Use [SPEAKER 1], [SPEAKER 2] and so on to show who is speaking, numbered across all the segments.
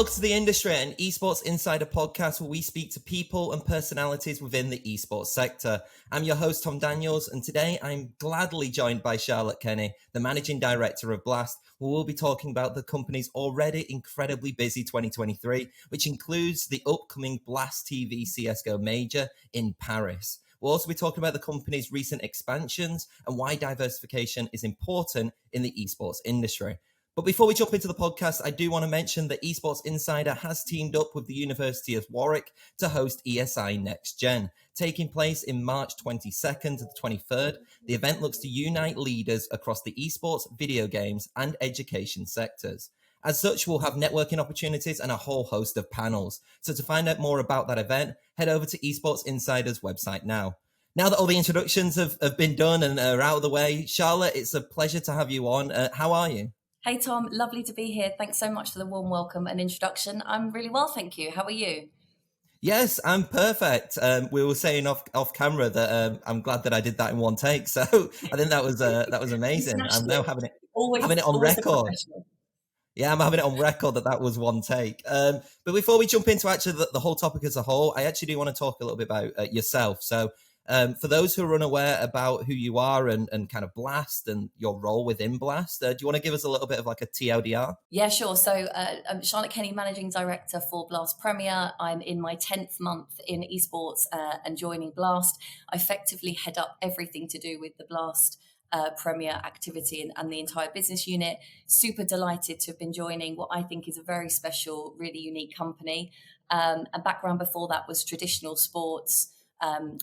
[SPEAKER 1] Welcome to the industry, an Esports Insider podcast where we speak to people and personalities within the esports sector. I'm your host, Tom Daniels, and today I'm gladly joined by Charlotte Kenny, the Managing Director of Blast, who will be talking about the company's already incredibly busy 2023, which includes the upcoming Blast TV CSGO Major in Paris. We'll also be talking about the company's recent expansions and why diversification is important in the esports industry. But before we jump into the podcast, I do want to mention that Esports Insider has teamed up with the University of Warwick to host ESI Next Gen. Taking place in March 22nd to the 23rd, the event looks to unite leaders across the esports, video games, and education sectors. As such, we'll have networking opportunities and a whole host of panels. So to find out more about that event, head over to Esports Insider's website now. Now that all the introductions have been done and are out of the way, Charlotte, it's a pleasure to have you on. How are you?
[SPEAKER 2] Hey, Tom. Lovely to be here. Thanks so much for the warm welcome and introduction. I'm really well, thank you. How are you?
[SPEAKER 1] Yes, I'm perfect. We were saying off camera that I'm glad that I did that in one take. So I think that was amazing. I'm now having it on record. Yeah, I'm having it on record that was one take. But before we jump into actually the whole topic as a whole, I actually do want to talk a little bit about yourself. So for those who are unaware about who you are and kind of Blast and your role within Blast, do you want to give us a little bit of like a TLDR?
[SPEAKER 2] Yeah, sure. So I'm Charlotte Kenny, Managing Director for Blast Premier. I'm in my 10th month in esports and joining Blast. I effectively head up everything to do with the Blast Premier activity and the entire business unit. Super delighted to have been joining what I think is a very special, really unique company. And background before that was traditional sports.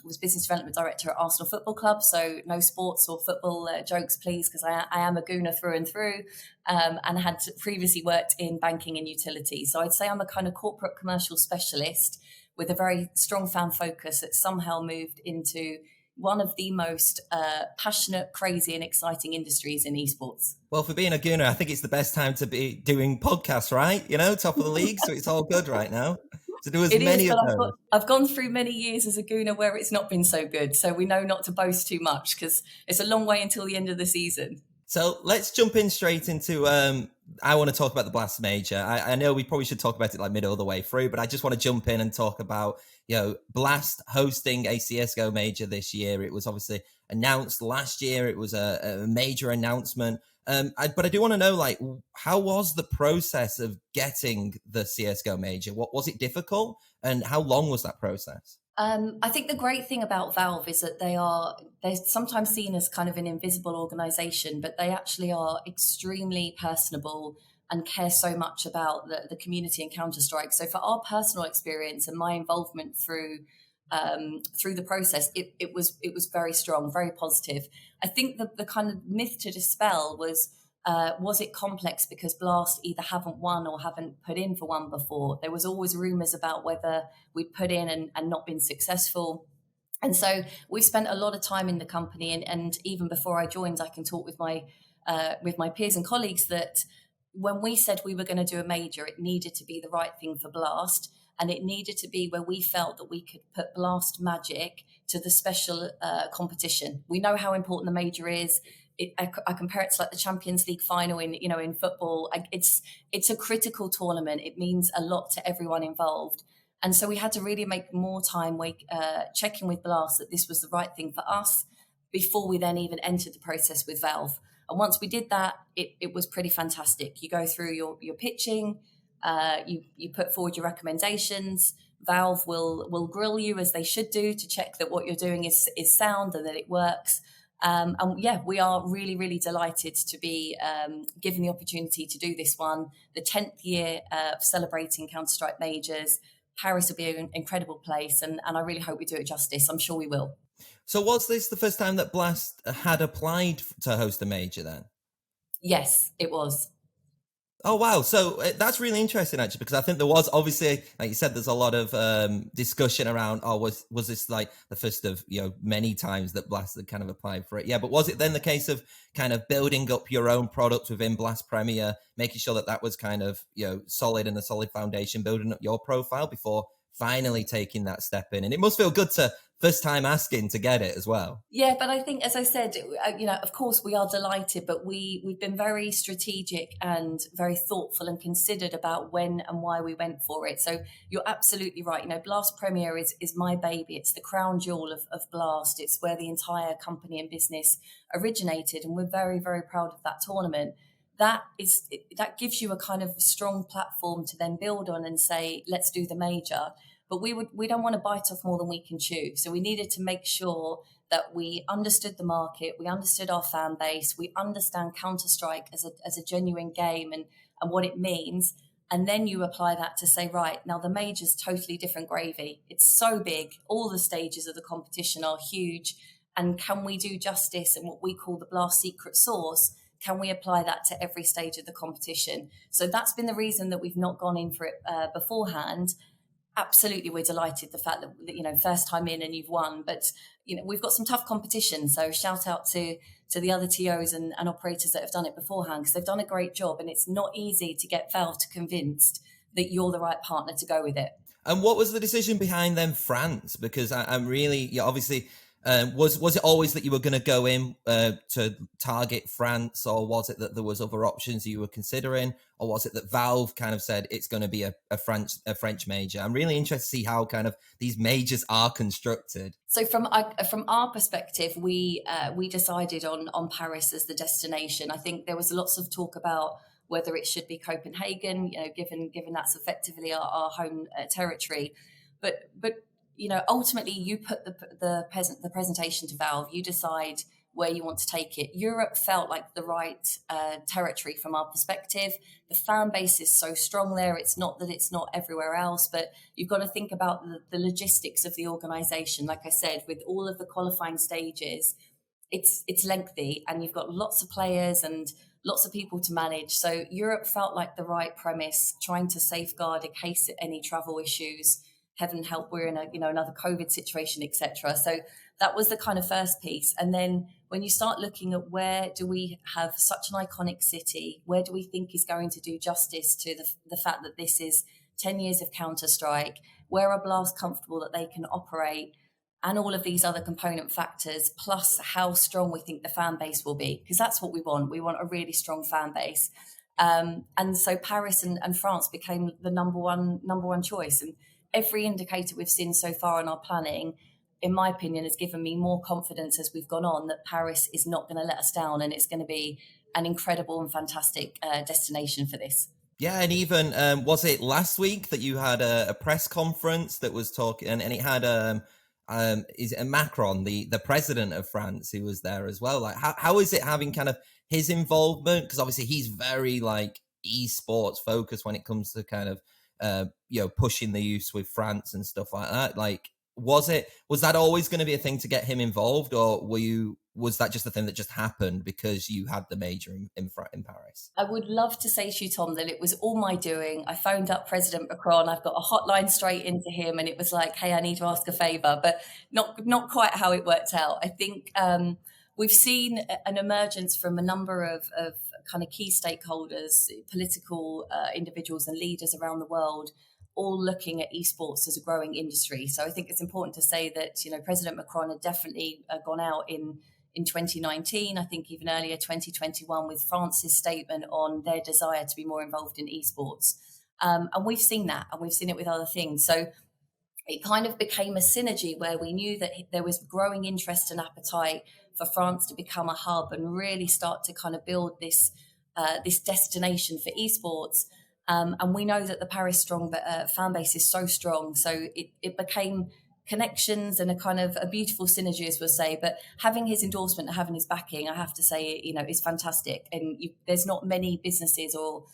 [SPEAKER 2] Was business development director at Arsenal Football Club, so no sports or football jokes, please, because I am a Gooner through and through, and had previously worked in banking and utilities. So I'd say I'm a kind of corporate commercial specialist with a very strong fan focus that somehow moved into one of the most passionate, crazy and exciting industries in esports.
[SPEAKER 1] Well, for being a Gooner, I think it's the best time to be doing podcasts, right? You know, top of the league, so it's all good right now. To do as many of those.
[SPEAKER 2] I've gone through many years as a Gooner where it's not been so good. So we know not to boast too much because it's a long way until the end of the season.
[SPEAKER 1] So let's jump in straight into, I want to talk about the Blast Major. I know we probably should talk about it like middle of the way through, but I just want to jump in and talk about, Blast hosting a CSGO Major this year. It was obviously announced last year. It was a major announcement. But I do want to know, like, how was the process of getting the CSGO Major? What was it difficult, and how long was that process?
[SPEAKER 2] I think the great thing about Valve is that they're sometimes seen as kind of an invisible organization, but they actually are extremely personable and care so much about the community and Counter-Strike. So for our personal experience and my involvement through the process, it was very strong, very positive. I think the kind of myth to dispel was it complex because Blast either haven't won or haven't put in for one before. There was always rumors about whether we'd put in and not been successful. And so we spent a lot of time in the company, and even before I joined, I can talk with my peers and colleagues that when we said we were going to do a major, it needed to be the right thing for Blast. And it needed to be where we felt that we could put Blast magic to the special competition. We know how important the major is. I compare it to like the Champions League final in football. It's a critical tournament. It means a lot to everyone involved. And so we had to really make more time checking with Blast that this was the right thing for us before we then even entered the process with Valve. And once we did that, it was pretty fantastic. You go through your pitching, you put forward your recommendations. Valve will grill you as they should do to check that what you're doing is sound and that it works. And yeah, we are really, really delighted to be given the opportunity to do this one. The 10th year of celebrating Counter-Strike majors. Paris will be an incredible place, and I really hope we do it justice. I'm sure we will.
[SPEAKER 1] So was this the first time that Blast had applied to host a major then?
[SPEAKER 2] Yes, it was.
[SPEAKER 1] Oh, wow. So that's really interesting, actually, because I think there was obviously, like you said, there's a lot of discussion around, was this like the first of, many times that Blast had kind of applied for it? Yeah, but was it then the case of kind of building up your own product within Blast Premier, making sure that was kind of, solid and a solid foundation, building up your profile before finally taking that step in. And it must feel good to first time asking to get it as well.
[SPEAKER 2] Yeah, but I think, as I said, of course we are delighted, but we've been very strategic and very thoughtful and considered about when and why we went for it. So you're absolutely right. Blast Premier is my baby. It's the crown jewel of Blast. It's where the entire company and business originated, and we're very, very proud of that tournament. That gives you a kind of strong platform to then build on and say, let's do the major. But we don't want to bite off more than we can chew. So we needed to make sure that we understood the market, we understood our fan base, we understand Counter-Strike as a genuine game and what it means. And then you apply that to say, right, now the major's totally different gravy. It's so big. All the stages of the competition are huge. And can we do justice and what we call the Blast secret sauce? Can we apply that to every stage of the competition? So that's been the reason that we've not gone in for it beforehand. Absolutely, we're delighted the fact that first time in and you've won, but we've got some tough competition. So shout out to the other TOs and operators that have done it beforehand, because they've done a great job, and it's not easy to get Valve to convinced that you're the right partner to go with it.
[SPEAKER 1] And what was the decision behind then France? Because I'm really, obviously, was it always that you were going to go in to target France, or was it that there was other options you were considering, or was it that Valve kind of said it's going to be a French major? I'm really interested to see how kind of these majors are constructed.
[SPEAKER 2] So from our perspective, we decided on Paris as the destination. I think there was lots of talk about whether it should be Copenhagen, given that's effectively our home territory, but ultimately you put the presentation to Valve, you decide where you want to take it. Europe felt like the right territory from our perspective. The fan base is so strong there. It's not that it's not everywhere else, but you've got to think about the logistics of the organization. Like I said, with all of the qualifying stages, it's lengthy, and you've got lots of players and lots of people to manage. So Europe felt like the right premise, trying to safeguard in case any travel issues. Heaven help, we're in another COVID situation, etc. So that was the kind of first piece. And then when you start looking at where do we have such an iconic city, where do we think is going to do justice to the fact that this is 10 years of Counter-Strike, where are Blast comfortable that they can operate, and all of these other component factors, plus how strong we think the fan base will be, because that's what we want. We want a really strong fan base. And so Paris and France became the number one choice. And every indicator we've seen so far in our planning, in my opinion, has given me more confidence as we've gone on that Paris is not going to let us down, and it's going to be an incredible and fantastic destination for this.
[SPEAKER 1] Yeah, and even was it last week that you had a press conference that was talking, and it had is it Macron, the president of France, who was there as well? Like, how is it having kind of his involvement? Because obviously he's very like esports focused when it comes to kind of pushing the use with France and stuff like that. Like, was that always going to be a thing to get him involved, or was that just a thing that just happened because you had the major in Paris?
[SPEAKER 2] I would love to say to you, Tom, that it was all my doing. I phoned up President Macron. I've got a hotline straight into him, and it was like, hey, I need to ask a favor, but not quite how it worked out. I think we've seen an emergence from a number of kind of key stakeholders, political individuals and leaders around the world, all looking at esports as a growing industry. So I think it's important to say that, President Macron had definitely gone out in 2019, I think even earlier 2021, with France's statement on their desire to be more involved in esports. And we've seen that, and we've seen it with other things. So it kind of became a synergy where we knew that there was growing interest and appetite for France to become a hub and really start to kind of build this destination for esports. And we know that the Paris fan base is so strong. So it became connections and a kind of a beautiful synergy, as we'll say. But having his endorsement and having his backing, I have to say, is fantastic. And there's not many businesses or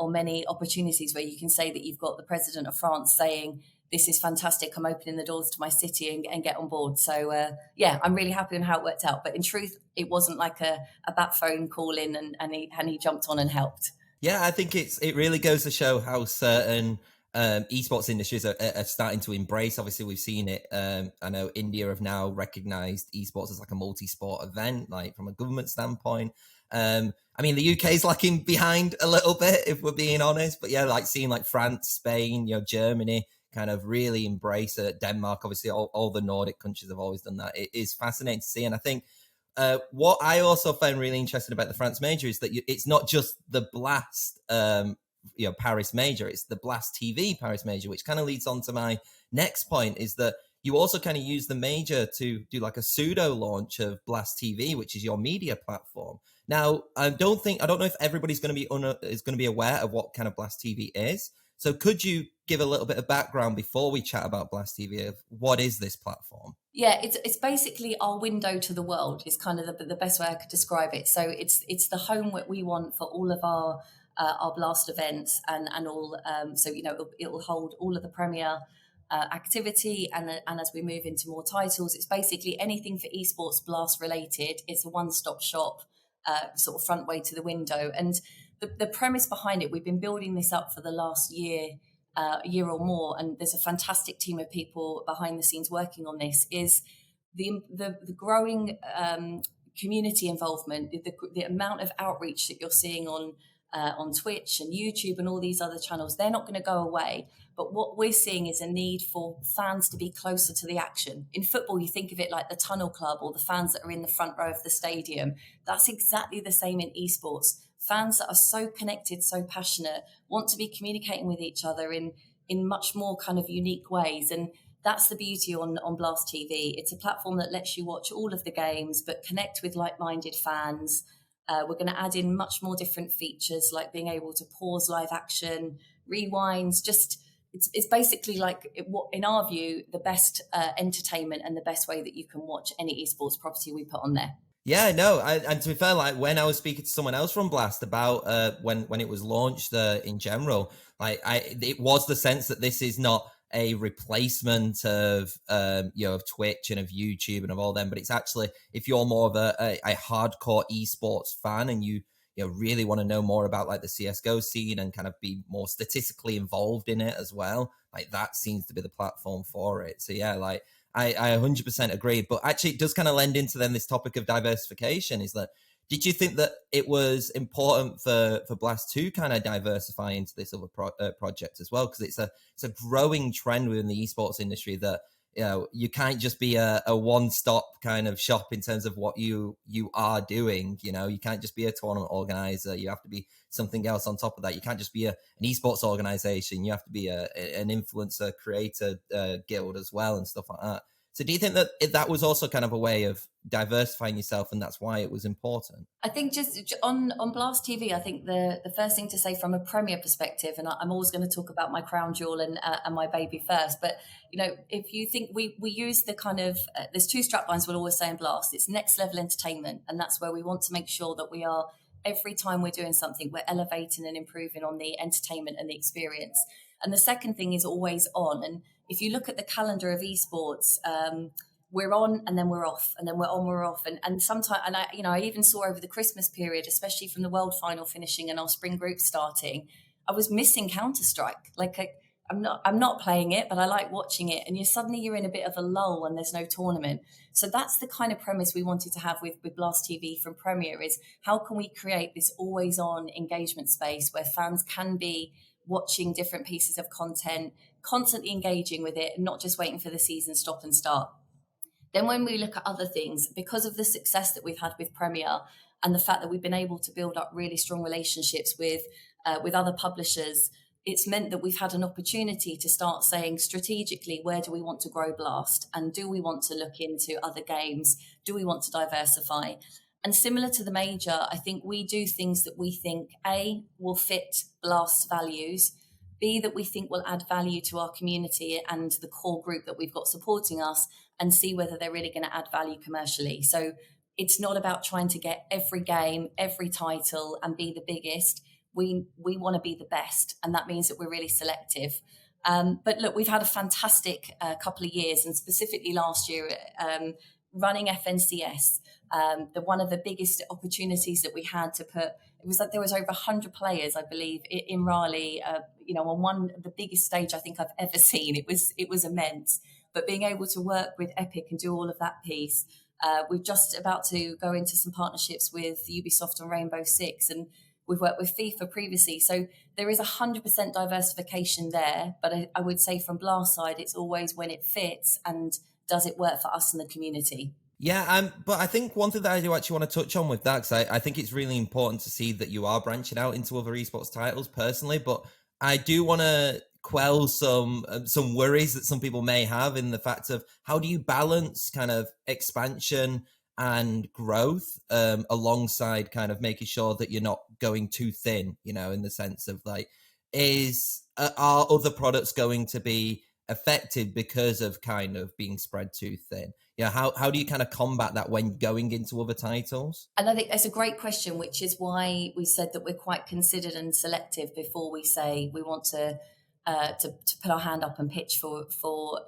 [SPEAKER 2] many opportunities where you can say that you've got the president of France saying, this is fantastic, I'm opening the doors to my city and get on board. So, I'm really happy on how it worked out. But in truth, it wasn't like a bat phone call in and he jumped on and helped.
[SPEAKER 1] Yeah, I think it really goes to show how certain esports industries are starting to embrace. Obviously, we've seen it. I know India have now recognized esports as like a multi-sport event, like from a government standpoint. I mean, the UK is lacking behind a little bit, if we're being honest. But yeah, like seeing like France, Spain, Germany kind of really embrace it. Denmark, obviously, all the Nordic countries have always done that. It is fascinating to see. And I think what I also found really interesting about the France Major is that it's not just the Blast, Paris Major, it's the Blast TV Paris Major, which kind of leads on to my next point, is that you also kind of use the major to do like a pseudo launch of Blast TV, which is your media platform. Now, I don't know if everybody's going to be aware of what kind of Blast TV is. So could you give a little bit of background before we chat about Blast TV of what is this platform?
[SPEAKER 2] Yeah, it's basically our window to the world is kind of the best way I could describe it. So it's the home that we want for all of our Blast events and all. So it will hold all of the Premier activity, and as we move into more titles, it's basically anything for esports Blast related. It's a one-stop shop, sort of front way to the window. And the premise behind it, we've been building this up for the last year or more, and there's a fantastic team of people behind the scenes working on this, is the growing community involvement, the amount of outreach that you're seeing on Twitch and YouTube and all these other channels. They're not going to go away. But what we're seeing is a need for fans to be closer to the action. In football, you think of it like the Tunnel Club or the fans that are in the front row of the stadium. That's exactly the same in esports. Fans that are so connected, so passionate, want to be communicating with each other in much more kind of unique ways. And that's the beauty on Blast TV. It's a platform that lets you watch all of the games, but connect with like-minded fans. We're going to add in much more different features, like being able to pause live action, rewinds. It's basically like, in our view, the best entertainment and the best way that you can watch any esports property we put on there.
[SPEAKER 1] Yeah, no, and to be fair, like when I was speaking to someone else from Blast about when it was launched in general, it was the sense that this is not a replacement of of Twitch and of YouTube and of all them, but it's actually, if you're more of a hardcore esports fan and you really want to know more about like the CSGO scene and kind of be more statistically involved in it as well, like that seems to be the platform for it. So yeah, like I 100% agree. But actually, it does kind of lend into then this topic of diversification. Is that, did you think that it was important for Blast to kind of diversify into this other project as well? Because it's a growing trend within the esports industry that you can't just be a one-stop kind of shop in terms of what you are doing. You can't just be a tournament organizer. You have to be something else on top of that. You can't just be an esports organization. You have to be an influencer creator guild as well and stuff like that. So do you think that that was also kind of a way of diversifying yourself, and that's why it was important?
[SPEAKER 2] I think just on Blast TV, I think the first thing to say from a Premier perspective, and I'm always going to talk about my crown jewel and my baby first, but if you think we use the kind of there's two straplines we'll always say in Blast. It's next level entertainment, and that's where we want to make sure that we are, every time we're doing something, we're elevating and improving on the entertainment and the experience. And the second thing is always on. And if you look at the calendar of esports, we're on and then we're off, and then we're on, we're off. And sometimes, and I even saw over the Christmas period, especially from the World Final finishing and our spring group starting, I was missing Counter-Strike. I'm not playing it, but I like watching it. And you're in a bit of a lull when there's no tournament. So that's the kind of premise we wanted to have with Blast TV from Premier, is how can we create this always on engagement space where fans can be watching different pieces of content, constantly engaging with it, and not just waiting for the season stop and start. Then when we look at other things, because of the success that we've had with Premier and the fact that we've been able to build up really strong relationships with other publishers, it's meant that we've had an opportunity to start saying strategically, where do we want to grow Blast? And do we want to look into other games? Do we want to diversify? And similar to the major, I think we do things that we think, A, will fit Blast's values, B, that we think will add value to our community and the core group that we've got supporting us, and see whether they're really going to add value commercially. So it's not about trying to get every game, every title and be the biggest. We want to be the best, and that means that we're really selective. But look, we've had a fantastic couple of years, and specifically last year, running FNCS, one of the biggest opportunities that we had to put. It was like there was over 100 players, I believe, in Raleigh. On the biggest stage I think I've ever seen. It was immense. But being able to work with Epic and do all of that piece, we're just about to go into some partnerships with Ubisoft and Rainbow Six, and We've worked with FIFA previously. So there is 100% diversification there. But I would say from Blast side, it's always when it fits and does it work for us and the community.
[SPEAKER 1] Yeah, but I think one thing that I do actually want to touch on with that, because I think it's really important to see that you are branching out into other esports titles personally, but I do want to quell some worries that some people may have in the fact of how do you balance kind of expansion and growth alongside kind of making sure that you're not going too thin, in the sense of like, are other products going to be affected because of kind of being spread too thin? Yeah, how do you kind of combat that when going into other titles?
[SPEAKER 2] And I think that's a great question, which is why we said that we're quite considered and selective before we say we want to put our hand up and pitch for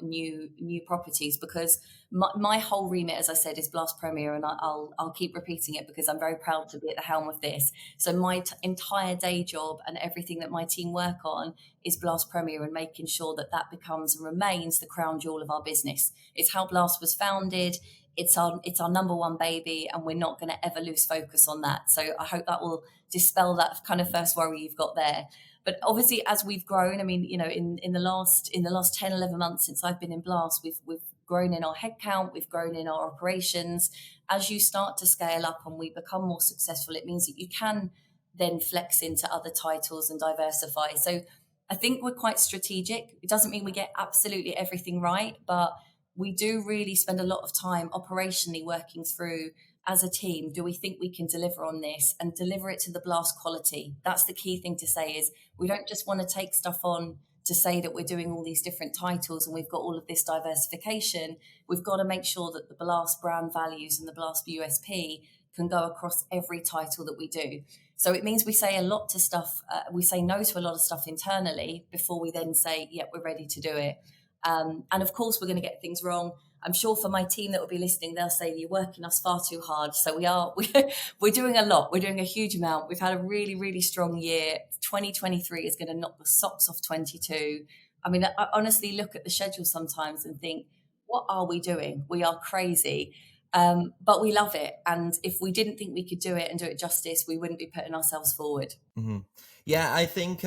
[SPEAKER 2] new properties, because my whole remit, as I said, is Blast Premier, and I'll keep repeating it because I'm very proud to be at the helm of this. So my entire day job and everything that my team work on is Blast Premier, and making sure that that becomes and remains the crown jewel of our business. It's how Blast was founded. It's our number one baby, and we're not going to ever lose focus on that. So I hope that will dispel that kind of first worry you've got there. But obviously, as we've grown, I mean, in the last 10, 11 months since I've been in Blast, we've grown in our headcount, we've grown in our operations. As you start to scale up and we become more successful, it means that you can then flex into other titles and diversify. So I think we're quite strategic. It doesn't mean we get absolutely everything right, but we do really spend a lot of time operationally working through, as a team, do we think we can deliver on this and deliver it to the Blast quality? That's the key thing to say, is we don't just want to take stuff on to say that we're doing all these different titles and we've got all of this diversification. We've got to make sure that the Blast brand values and the Blast USP can go across every title that we do. So it means we say a lot to stuff. We say no to a lot of stuff internally before we then say, yeah, we're ready to do it. And of course, we're going to get things wrong. I'm sure for my team that will be listening, they'll say you're working us far too hard. So we're doing a lot. We're doing a huge amount. We've had a really, really strong year. 2023 is going to knock the socks off 22. I mean, I honestly look at the schedule sometimes and think, what are we doing? We are crazy. But we love it. And if we didn't think we could do it and do it justice, we wouldn't be putting ourselves forward.
[SPEAKER 1] Mm-hmm. Yeah, I think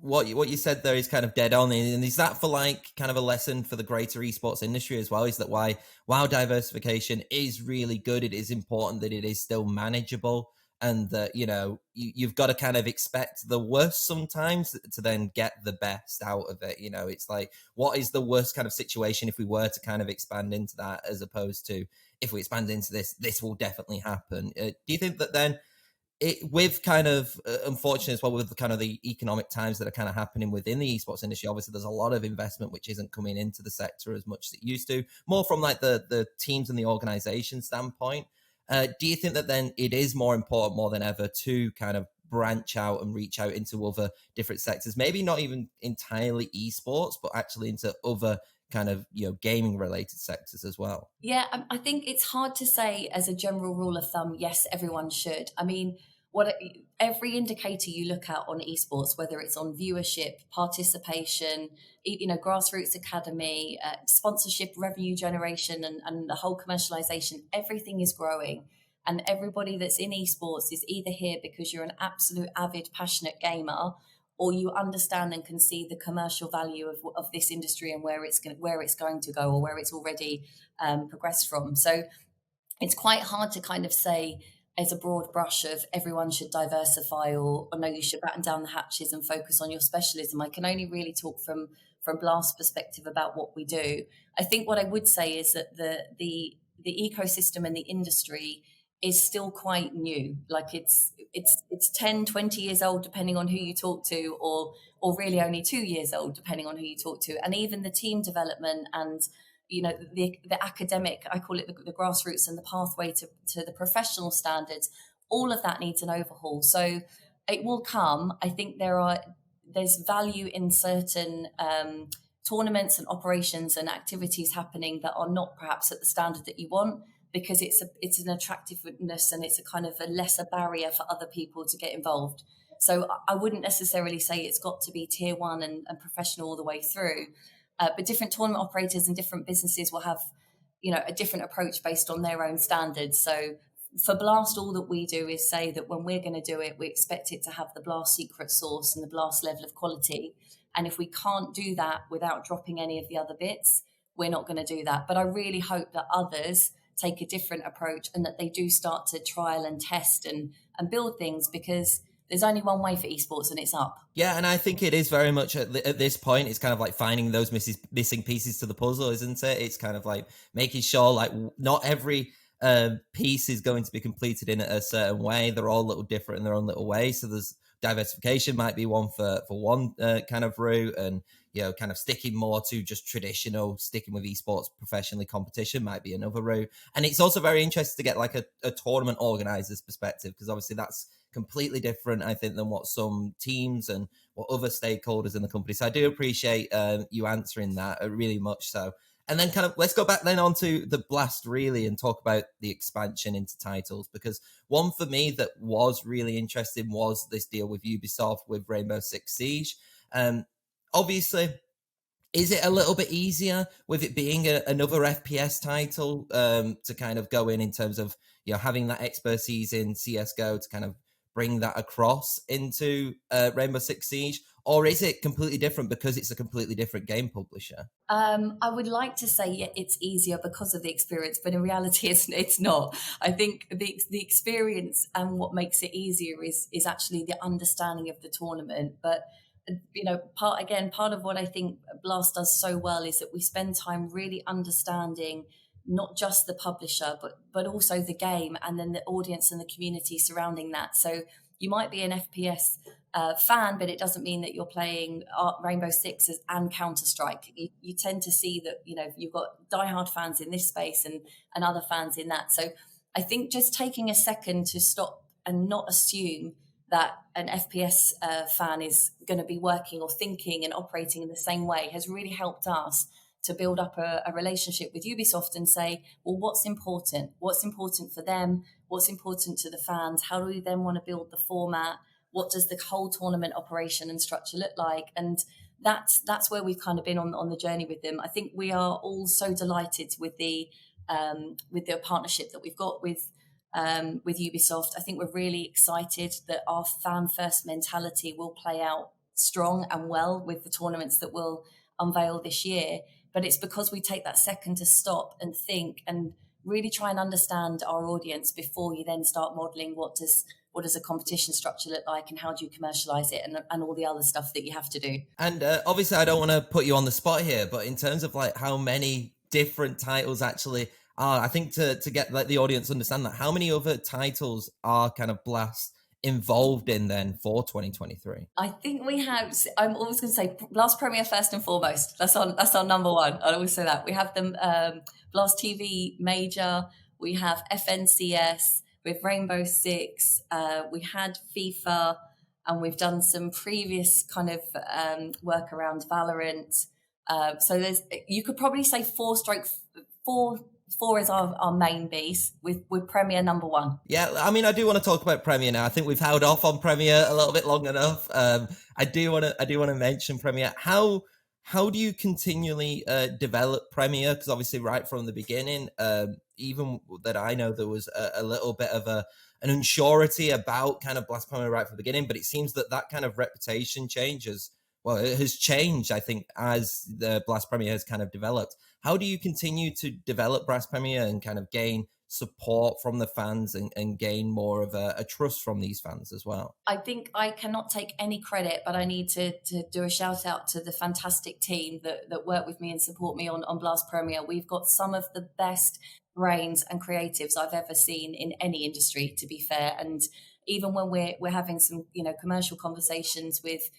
[SPEAKER 1] what you said there is kind of dead on, and is that for like kind of a lesson for the greater esports industry as well? Is that while diversification is really good, it is important that it is still manageable, and that you've got to kind of expect the worst sometimes to then get the best out of it. It's like, what is the worst kind of situation if we were to kind of expand into that, as opposed to if we expand into this will definitely happen. Do you think that then, with kind of unfortunate as well, with kind of the economic times that are kind of happening within the esports industry, obviously there's a lot of investment which isn't coming into the sector as much as it used to, more from like the teams and the organization standpoint. Do you think that then it is more important, more than ever, to kind of branch out and reach out into other different sectors, maybe not even entirely esports, but actually into other kind of gaming related sectors as well?
[SPEAKER 2] Yeah, I think it's hard to say as a general rule of thumb, yes, everyone should. I mean, every indicator you look at on esports, whether it's on viewership, participation, grassroots academy, sponsorship, revenue generation, and the whole commercialization, everything is growing. And everybody that's in esports is either here because you're an absolute avid, passionate gamer, or you understand and can see the commercial value of this industry and where it's going to go, or where it's already progressed from. So it's quite hard to kind of say as a broad brush of everyone should diversify, or no, you should batten down the hatches and focus on your specialism. I can only really talk from Blast's perspective about what we do. I think what I would say is that the ecosystem and the industry is still quite new. Like it's 10, 20 years old, depending on who you talk to, or really only 2 years old, depending on who you talk to. And even the team development and the academic, I call it the grassroots, and the pathway to the professional standards, all of that needs an overhaul. So it will come. I think there's value in certain tournaments and operations and activities happening that are not perhaps at the standard that you want, because it's an attractiveness and it's a kind of a lesser barrier for other people to get involved. So I wouldn't necessarily say it's got to be tier one and professional all the way through. But different tournament operators and different businesses will have, a different approach based on their own standards. So for Blast, all that we do is say that when we're going to do it, we expect it to have the Blast secret sauce and the Blast level of quality. And if we can't do that without dropping any of the other bits, we're not going to do that. But I really hope that others take a different approach and that they do start to trial and test and build things, because there's only one way for esports, and it's up.
[SPEAKER 1] Yeah, and I think it is very much at this point, it's kind of like finding those missing pieces to the puzzle, isn't it? It's kind of like making sure like not every piece is going to be completed in a certain way. They're all a little different in their own little way. So there's diversification might be one for one kind of route, and kind of sticking more to just traditional, sticking with esports professionally competition might be another route. And it's also very interesting to get like a tournament organizer's perspective, because obviously that's completely different, I think, than what some teams and what other stakeholders in the company. So I do appreciate you answering that really much so. And then kind of let's go back then onto the Blast really and talk about the expansion into titles, because one for me that was really interesting was this deal with Ubisoft with Rainbow Six Siege. Obviously, is it a little bit easier with it being another FPS title to kind of go in terms of having that expertise in CSGO to kind of bring that across into Rainbow Six Siege? Or is it completely different because it's a completely different game publisher?
[SPEAKER 2] I would like to say it's easier because of the experience, but in reality, it's not. I think the experience and what makes it easier is actually the understanding of the tournament. But part of what I think Blast does so well is that we spend time really understanding not just the publisher, but also the game, and then the audience and the community surrounding that. So you might be an FPS fan, but it doesn't mean that you're playing Rainbow Six and Counter-Strike. You tend to see that you've got diehard fans in this space and other fans in that. So I think just taking a second to stop and not assume that an FPS fan is going to be working or thinking and operating in the same way has really helped us to build up a relationship with Ubisoft and say, well, what's important? What's important for them? What's important to the fans? How do we then want to build the format? What does the whole tournament operation and structure look like? And that's where we've kind of been on the journey with them. I think we are all so delighted with the partnership that we've got with Ubisoft. I think we're really excited that our fan first mentality will play out strong and well with the tournaments that we'll unveil this year. But it's because we take that second to stop and think and really try and understand our audience before you then start modeling what does a competition structure look like and how do you commercialize it and all the other stuff that you have to do.
[SPEAKER 1] And obviously I don't want to put you on the spot here, but in terms of like how many different titles actually are, I think to get like the audience understand that, how many other titles are kind of Blast involved in then for 2023?
[SPEAKER 2] I think we have, I'm always going to say Blast Premier first and foremost. That's our number one. I always say that. We have the Blast TV Major, we have FNCS, with Rainbow Six, we had FIFA, and we've done some previous kind of work around Valorant. So you could probably say four is our main base, with Premier number one.
[SPEAKER 1] Yeah, I mean, I do want to talk about Premier now. I think we've held off on Premier a little bit long enough. I do want to mention Premier. How do you continually develop Premier? Because obviously, right from the beginning, even that I know there was a little bit of an unsurety about kind of Blast Premier right from the beginning, but it seems that kind of reputation changes. Well, it has changed, I think, as the Blast Premier has kind of developed. How do you continue to develop Blast Premier and kind of gain support from the fans and gain more of a trust from these fans as well?
[SPEAKER 2] I think I cannot take any credit, but I need to do a shout out to the fantastic team that work with me and support me on Blast Premier. We've got some of the best brains and creatives I've ever seen in any industry, to be fair. And even when we're having some commercial conversations with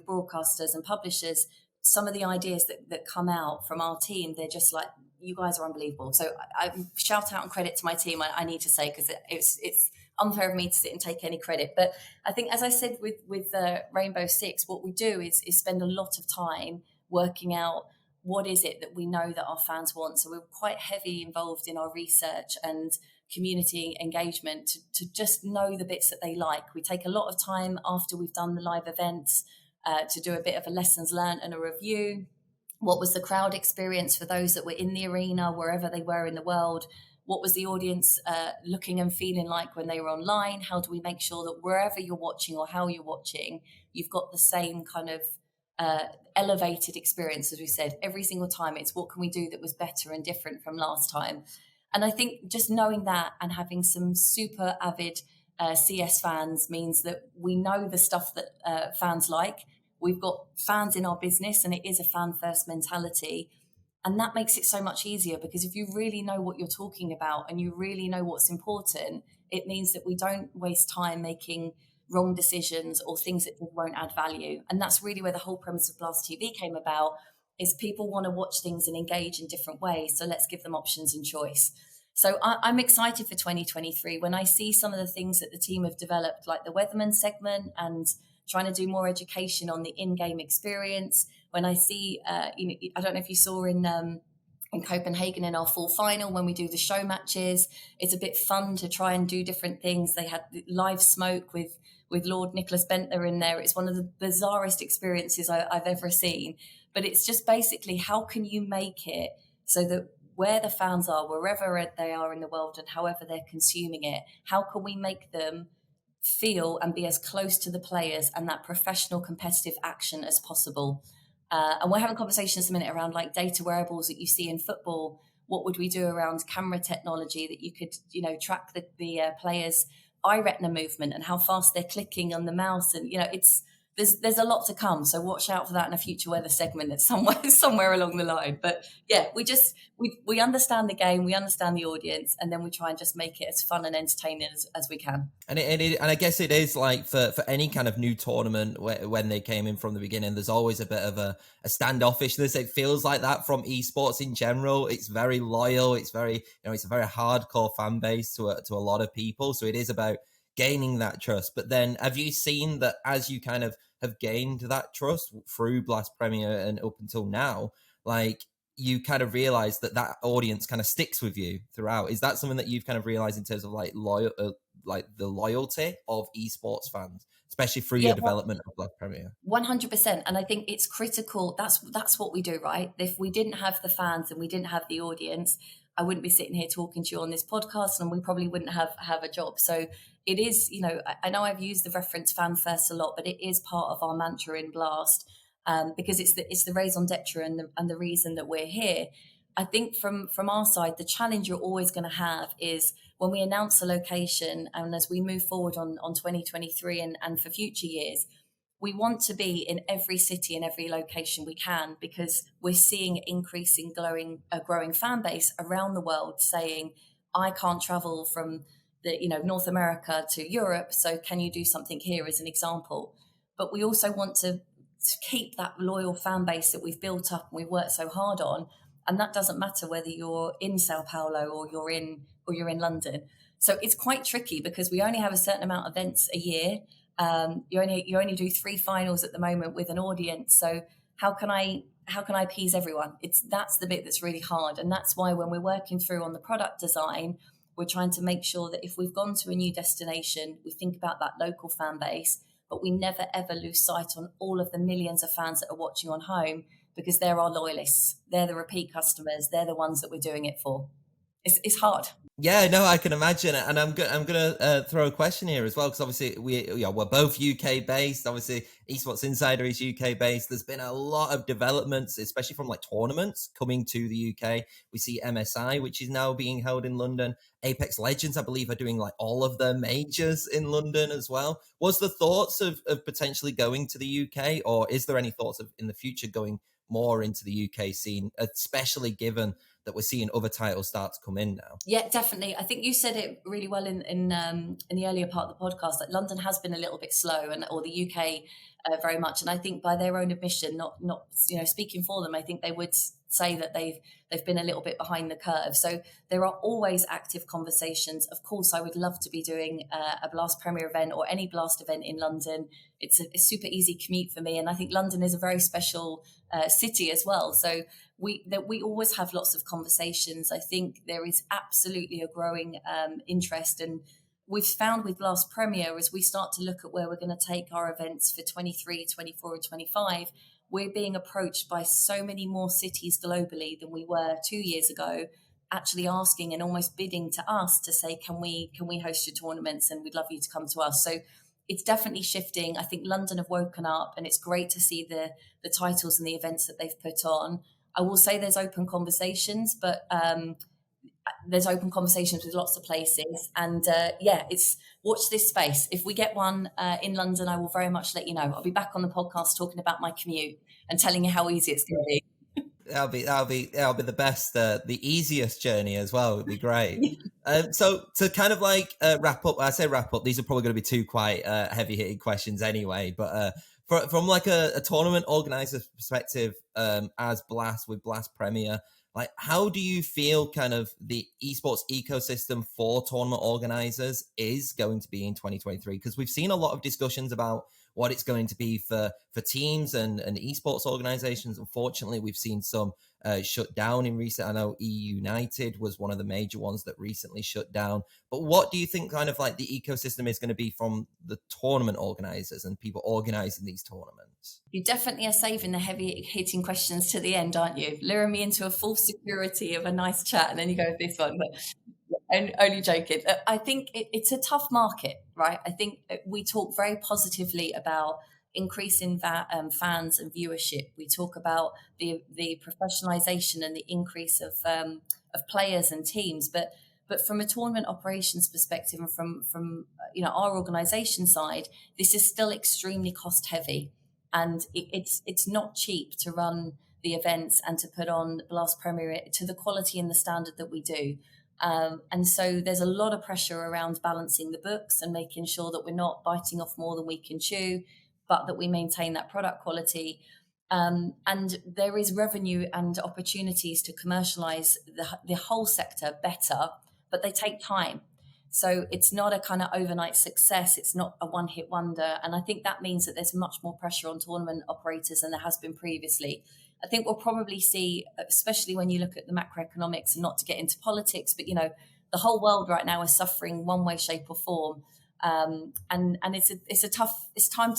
[SPEAKER 2] broadcasters and publishers, some of the ideas that come out from our team, they're just like, you guys are unbelievable. So I shout out and credit to my team, I need to say, because it's unfair of me to sit and take any credit. But I think, as I said with Rainbow Six, what we do is spend a lot of time working out what is it that we know that our fans want. So we're quite heavy involved in our research and community engagement to just know the bits that they like. We take a lot of time after we've done the live events to do a bit of a lessons learned and a review. What was the crowd experience for those that were in the arena, wherever they were in the world? What was the audience looking and feeling like when they were online? How do we make sure that wherever you're watching or how you're watching, you've got the same kind of uh, elevated experience, as we said, every single time. It's what can we do that was better and different from last time? And I think just knowing that and having some super avid CS fans means that we know the stuff that fans like. We've got fans in our business, and it is a fan first mentality. And that makes it so much easier, because if you really know what you're talking about and you really know what's important, it means that we don't waste time making wrong decisions or things that just won't add value. And that's really where the whole premise of Blast TV came about, is people want to watch things and engage in different ways. So let's give them options and choice. So I'm excited for 2023 when I see some of the things that the team have developed, like the Weatherman segment and trying to do more education on the in-game experience. When I see, I don't know if you saw in Copenhagen in our full final when we do the show matches, it's a bit fun to try and do different things. They had live smoke with Lord Nicholas Bentler in there. It's one of the bizarrest experiences I've ever seen. But it's just basically, how can you make it so that where the fans are, wherever they are in the world and however they're consuming it, how can we make them feel and be as close to the players and that professional competitive action as possible? And we're having conversations a minute around like data wearables that you see in football. What would we do around camera technology that you could, track the players' eye retina movement and how fast they're clicking on the mouse? And it's there's a lot to come. So watch out for that in a future weather segment that's somewhere along the line. But yeah, we understand the game, we understand the audience, and then we try and just make it as fun and entertaining as we can.
[SPEAKER 1] And I guess it is like for any kind of new tournament when they came in from the beginning, there's always a bit of a standoffishness. It feels like that from esports in general. It's very loyal. It's very, it's a very hardcore fan base to a lot of people. So it is about gaining that trust. But then have you seen that as you kind of have gained that trust through Blast Premier and up until now, like you kind of realize that audience kind of sticks with you throughout? Is that something that you've kind of realized in terms of like the loyalty of esports fans, especially through your development of Blast Premier?
[SPEAKER 2] 100%. And I think it's critical. That's what we do, right? If we didn't have the fans and we didn't have the audience, I wouldn't be sitting here talking to you on this podcast, and we probably wouldn't have a job. So it is, I know I've used the reference fan first a lot, but it is part of our mantra in Blast, because it's the raison d'etre and the reason that we're here. I think from our side, the challenge you're always going to have is when we announce a location, and as we move forward on 2023 and for future years, we want to be in every city and every location we can, because we're seeing increasing growing fan base around the world saying, I can't travel from North America to Europe, so can you do something here, as an example? But we also want to keep that loyal fan base that we've built up and we've worked so hard on. And that doesn't matter whether you're in Sao Paulo or you're in London. So it's quite tricky because we only have a certain amount of events a year. You only do 3 finals at the moment with an audience. So how can I appease everyone? That's the bit that's really hard. And that's why when we're working through on the product design, we're trying to make sure that if we've gone to a new destination, we think about that local fan base, but we never ever lose sight on all of the millions of fans that are watching on home, because they're our loyalists. They're the repeat customers. They're the ones that we're doing it for. It's hard.
[SPEAKER 1] Yeah, no, I can imagine it, and I'm gonna throw a question here as well, because obviously we're both UK based. Obviously, Esports Insider is UK based. There's been a lot of developments, especially from like tournaments coming to the UK. We see MSI, which is now being held in London. Apex Legends, I believe, are doing like all of their majors in London as well. Was the thoughts of potentially going to the UK, or is there any thoughts of in the future going more into the UK scene, especially given that we're seeing other titles start to come in now?
[SPEAKER 2] Yeah, definitely. I think you said it really well in the earlier part of the podcast, that London has been a little bit slow, or the UK very much. And I think by their own admission, not speaking for them, I think they would say that they've been a little bit behind the curve. So there are always active conversations. Of course, I would love to be doing a Blast Premier event or any Blast event in London. It's a super easy commute for me, and I think London is a very special city as well. So we always have lots of conversations. I think there is absolutely a growing interest, and we've found with Blast Premier, as we start to look at where we're going to take our events for 23, 24 and 25, we're being approached by so many more cities globally than we were 2 years ago. actually asking and almost bidding to us to say, can we host your tournaments, and we'd love you to come to us. So it's definitely shifting. I think London have woken up, and it's great to see the titles and the events that they've put on. I will say there's open conversations, but there's open conversations with lots of places. And it's watch this space. If we get one in London, I will very much let you know. I'll be back on the podcast talking about my commute and telling you how easy it's going to be.
[SPEAKER 1] That'll be the best, the easiest journey as well. It'd be great. So to kind of like wrap up, I say wrap up. These are probably going to be two quite heavy hitting questions anyway. But from like a tournament organizer perspective, as Blast with Blast Premier, like how do you feel kind of the esports ecosystem for tournament organizers is going to be in 2023? Because we've seen a lot of discussions about what it's going to be for teams and esports organizations. Unfortunately, we've seen some shut down in recent. I know E United was one of the major ones that recently shut down. But what do you think kind of like the ecosystem is going to be from the tournament organizers and people organizing these tournaments?
[SPEAKER 2] You definitely are saving the heavy hitting questions to the end, aren't you? Luring me into a false security of a nice chat, and then you go with this one. But only joking. I think it's a tough market, right? I think we talk very positively about increasing fans and viewership. We talk about the professionalization and the increase of players and teams, but from a tournament operations perspective and from our organization side, this is still extremely cost heavy, and it's not cheap to run the events and to put on Blast Premier to the quality and the standard that we do. And so there's a lot of pressure around balancing the books and making sure that we're not biting off more than we can chew, but that we maintain that product quality. And there is revenue and opportunities to commercialize the whole sector better, but they take time. So it's not a kind of overnight success. It's not a one-hit wonder. And I think that means that there's much more pressure on tournament operators than there has been previously. I think we'll probably see, especially when you look at the macroeconomics, and not to get into politics, but the whole world right now is suffering one way, shape, or form, and it's a tough time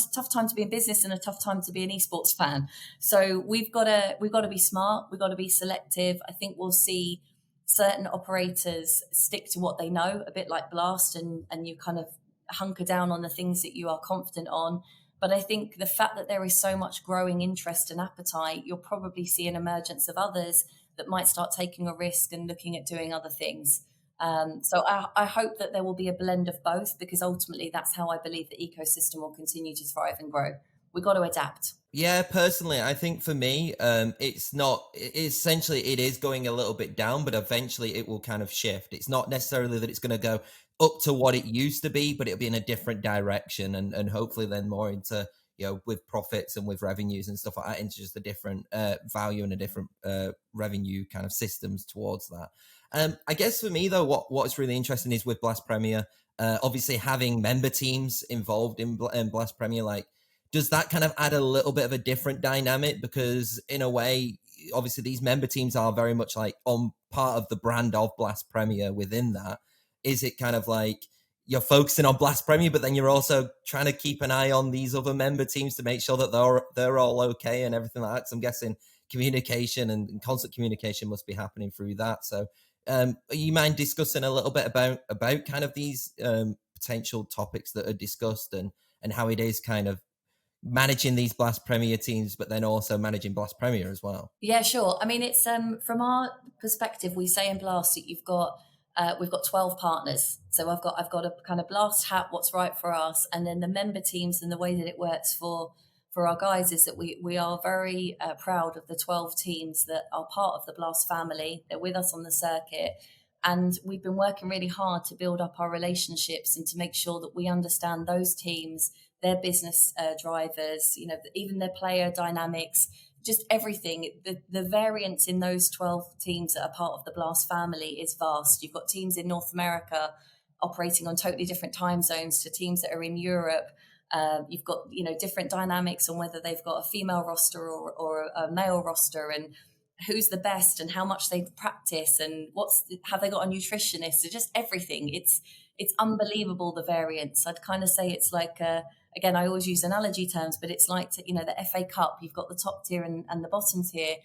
[SPEAKER 2] to be in business and a tough time to be an esports fan. So we've got to be smart, we've got to be selective. I think we'll see certain operators stick to what they know, a bit like Blast, and you kind of hunker down on the things that you are confident on. But I think the fact that there is so much growing interest and appetite, you'll probably see an emergence of others that might start taking a risk and looking at doing other things. So I hope that there will be a blend of both, because ultimately that's how I believe the ecosystem will continue to thrive and grow. We've got to adapt.
[SPEAKER 1] Yeah, personally, I think for me, it's not, essentially it is going a little bit down, but eventually it will kind of shift. It's not necessarily that it's going to go up to what it used to be, but it'll be in a different direction, and hopefully then more into, with profits and with revenues and stuff like that, into just a different value and a different revenue kind of systems towards that. I guess for me though, what's really interesting is with Blast Premier, obviously having member teams involved in Blast Premier, like, does that kind of add a little bit of a different dynamic? Because in a way, obviously these member teams are very much like on part of the brand of Blast Premier within that. Is it kind of like you're focusing on Blast Premier, but then you're also trying to keep an eye on these other member teams to make sure that they're all okay and everything like that? So I'm guessing communication and constant communication must be happening through that. So you mind discussing a little bit about kind of these potential topics that are discussed and how it is kind of managing these Blast Premier teams, but then also managing Blast Premier as well?
[SPEAKER 2] Yeah, sure. I mean, it's from our perspective, we say in Blast that we've got 12 partners. So I've got a kind of Blast hat, what's right for us, and then the member teams, and the way that it works for our guys is that we are very proud of the 12 teams that are part of the Blast family. They're with us on the circuit. And we've been working really hard to build up our relationships and to make sure that we understand those teams, their business drivers, even their player dynamics, just everything. The variance in those 12 teams that are part of the Blast family is vast. You've got teams in North America operating on totally different time zones to teams that are in Europe. You've got, different dynamics on whether they've got a female roster or a male roster, and who's the best and how much they practice and have they got a nutritionist. So just everything. It's unbelievable, the variance. I'd kind of say it's like, again, I always use analogy terms, but it's like, the FA Cup, you've got the top tier and the bottom tier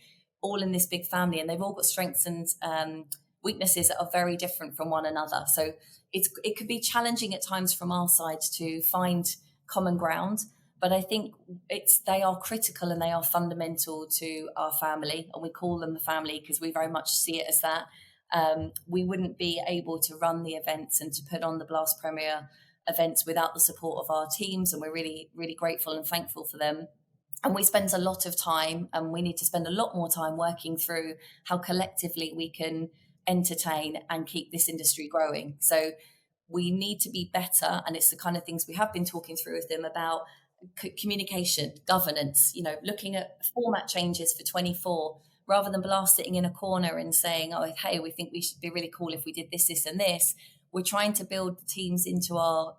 [SPEAKER 2] all in this big family, and they've all got strengths and weaknesses that are very different from one another. So it could be challenging at times from our side to find common ground, but I think they are critical and they are fundamental to our family, and we call them the family because we very much see it as that. We wouldn't be able to run the events and to put on the Blast Premier events without the support of our teams, and we're really, really grateful and thankful for them. And we spend a lot of time, and we need to spend a lot more time working through how collectively we can entertain and keep this industry growing. So we need to be better, and it's the kind of things we have been talking through with them about communication, governance, looking at format changes for 24, rather than Blast sitting in a corner and saying, oh, hey, we think we should be really cool if we did this, this, and this. We're trying to build the teams into our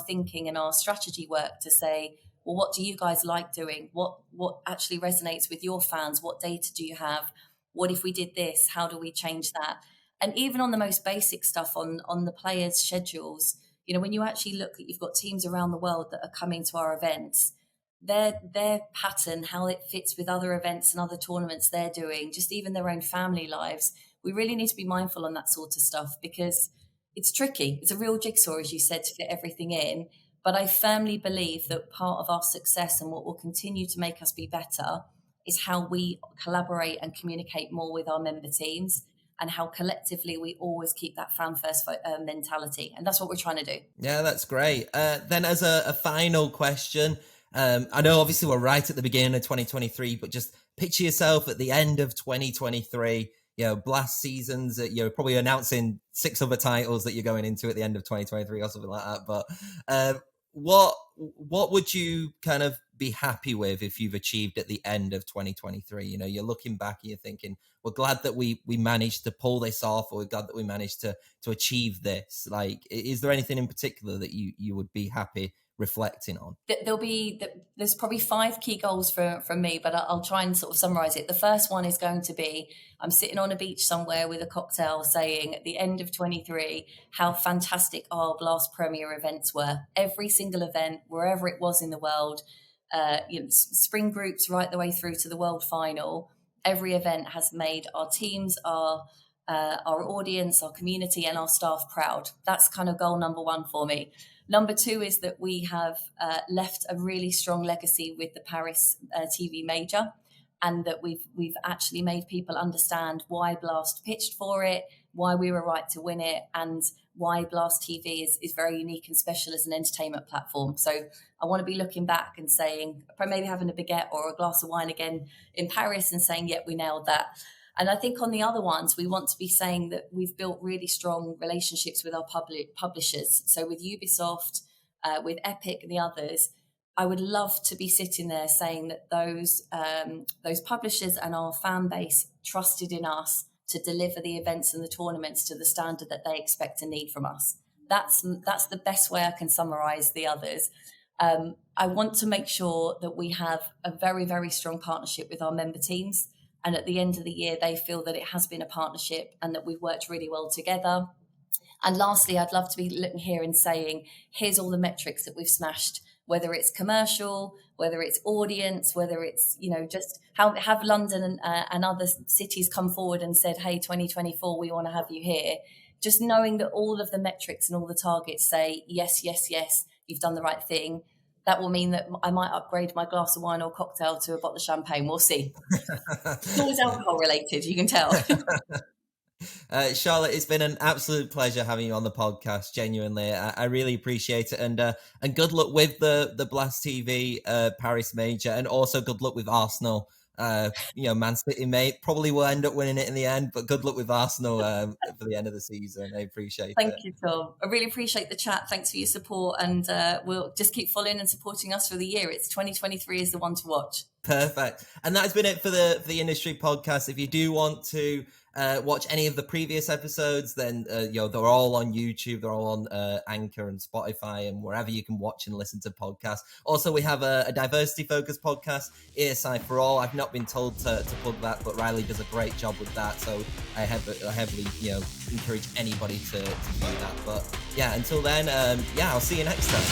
[SPEAKER 2] thinking and our strategy work to say, well, what do you guys like doing? What actually resonates with your fans? What data do you have? What if we did this? How do we change that? And even on the most basic stuff on the players' schedules, when you actually look at, you've got teams around the world that are coming to our events, their pattern, how it fits with other events and other tournaments they're doing, just even their own family lives. We really need to be mindful on that sort of stuff because it's tricky. It's a real jigsaw, as you said, to fit everything in. But I firmly believe that part of our success and what will continue to make us be better is how we collaborate and communicate more with our member teams, and how collectively we always keep that fan first mentality. And that's what we're trying to do.
[SPEAKER 1] Yeah, that's great. Then as a final question, I know obviously we're right at the beginning of 2023, but just picture yourself at the end of 2023, Blast seasons, you're probably announcing 6 other titles that you're going into at the end of 2023 or something like that. But what would you kind of be happy with if you've achieved at the end of 2023? You're looking back and you're thinking, we're glad that we managed to pull this off, or we're glad that we managed to achieve this. Like, is there anything in particular that you would be happy reflecting on?
[SPEAKER 2] There's probably 5 key goals from me, but I'll try and sort of summarize it. The first one is going to be, I'm sitting on a beach somewhere with a cocktail saying at the end of 23 how fantastic our Blast Premier events were. Every single event, wherever it was in the world, spring groups right the way through to the world final, every event has made our teams, our audience, our community, and our staff proud. That's kind of goal number 1 for me. Number 2 is that we have left a really strong legacy with the Paris TV major, and that we've actually made people understand why Blast pitched for it, why we were right to win it, and why Blast TV is very unique and special as an entertainment platform. So I want to be looking back and saying, maybe having a baguette or a glass of wine again in Paris and saying, yep, we nailed that. And I think on the other ones, we want to be saying that we've built really strong relationships with our publishers. So with Ubisoft, with Epic and the others, I would love to be sitting there saying that those publishers and our fan base trusted in us to deliver the events and the tournaments to the standard that they expect and need from us. That's the best way I can summarize the others. I want to make sure that we have a very, very strong partnership with our member teams. And at the end of the year, they feel that it has been a partnership and that we've worked really well together. And lastly, I'd love to be looking here and saying, here's all the metrics that we've smashed, whether it's commercial, whether it's audience, whether it's, just have London and other cities come forward and said, hey, 2024, we want to have you here. Just knowing that all of the metrics and all the targets say, yes, yes, yes, you've done the right thing. That will mean that I might upgrade my glass of wine or cocktail to a bottle of champagne. We'll see. It's always alcohol related, you can tell.
[SPEAKER 1] Charlotte, it's been an absolute pleasure having you on the podcast. Genuinely, I really appreciate it, and good luck with the Blast TV Paris major, and also good luck with Arsenal. Man City, mate, probably will end up winning it in the end, but good luck with Arsenal for the end of the season. I appreciate it.
[SPEAKER 2] Thank you, Tom. I really appreciate the chat. Thanks for your support, and we'll just keep following and supporting us for the year. It's 2023 is the one to watch.
[SPEAKER 1] Perfect. And that's been it for the industry podcast. If you do want to watch any of the previous episodes, then they're all on YouTube, they're all on Anchor and Spotify and wherever you can watch and listen to podcasts. Also, we have a diversity focused podcast, ESI for All. I've not been told to plug that, but Riley does a great job with that, so I heavily encourage anybody to do that. But yeah, until then, I'll see you next time.